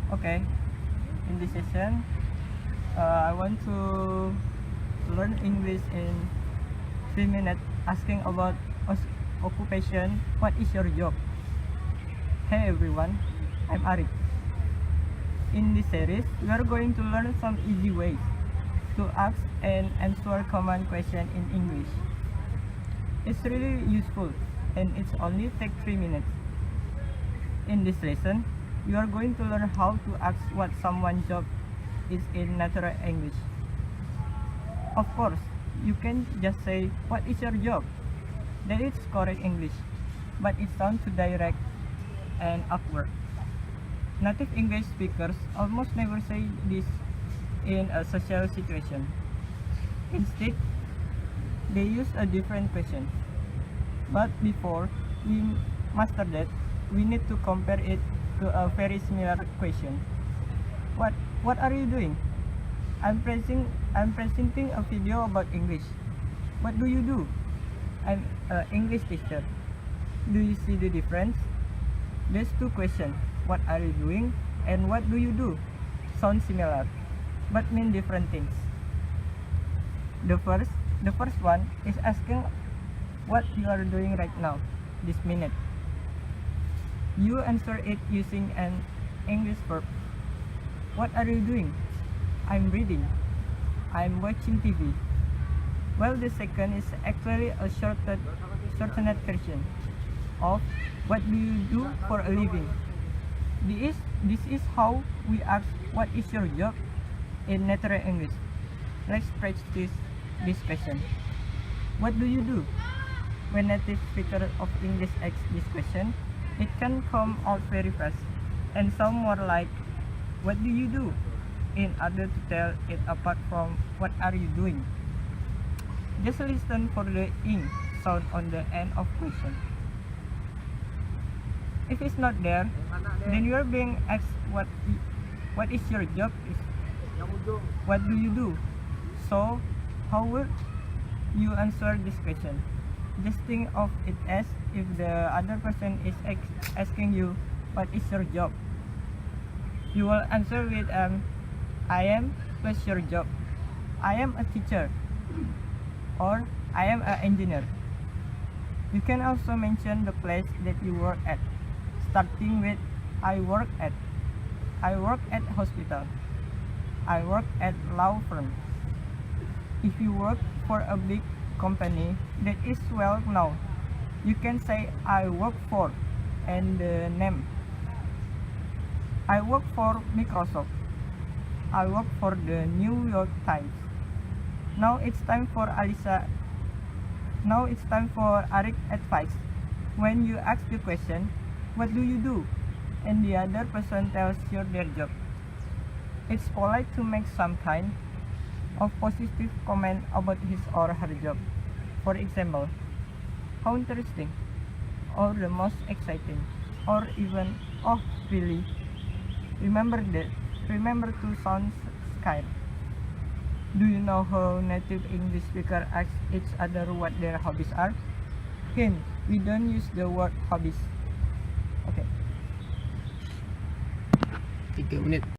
Okay, in this session, I want to learn English in 3 minutes, asking about occupation. What is your job? Hey everyone, I'm Arif. In this series, we are going to learn some easy ways to ask and answer common question in English. It's really useful and it's only take 3 minutes. In this lesson, you are going to learn how to ask what someone's job is in natural English. Of course, you can just say, what is your job? That is correct English, but it sounds too direct and awkward. Native English speakers almost never say this in a social situation. Instead, they use a different question. But before we master that, we need to compare it to a very similar question. What are you doing? I'm presenting a video about English. What do you do? I'm an English teacher. Do you see the difference? There's two questions. What are you doing and what do you do? Sound similar, but mean different things. The first one is asking what you are doing right now, this minute. You answer it using an English verb. What are you doing? I'm reading. I'm watching TV. Well, the second is actually a shortened version of what do you do for a living. This is how we ask what is your job in natural English. Let's practice this question. What do you do? When native speaker of English asks this question, it can come out very fast and sound more like what do you do in order to tell it apart from what are you doing. Just listen for the ing sound on the end of question. If it's not there, then you are being asked what is your job is. What do you do? So how would you answer this question? Just think of it as if the other person is asking you, what is your job? You will answer with I am plus your job. I am a teacher, or I am an engineer. You can also mention the place that you work at, starting with I work at hospital. I work at law firm. If you work for a big company that is well known, you can say I work for and the name. I work for Microsoft. I work for the New York Times. Now it's time for Arik advice. When you ask the question, what do you do? And the other person tells you their job. It's polite to make some kind of positive comment about his or her job. For example, how interesting, or the most exciting, or even, oh really. Remember to sound scared. Do you know how native English speakers ask each other what their hobbies are? Hint, we don't use the word hobbies. Okay. 3 menit.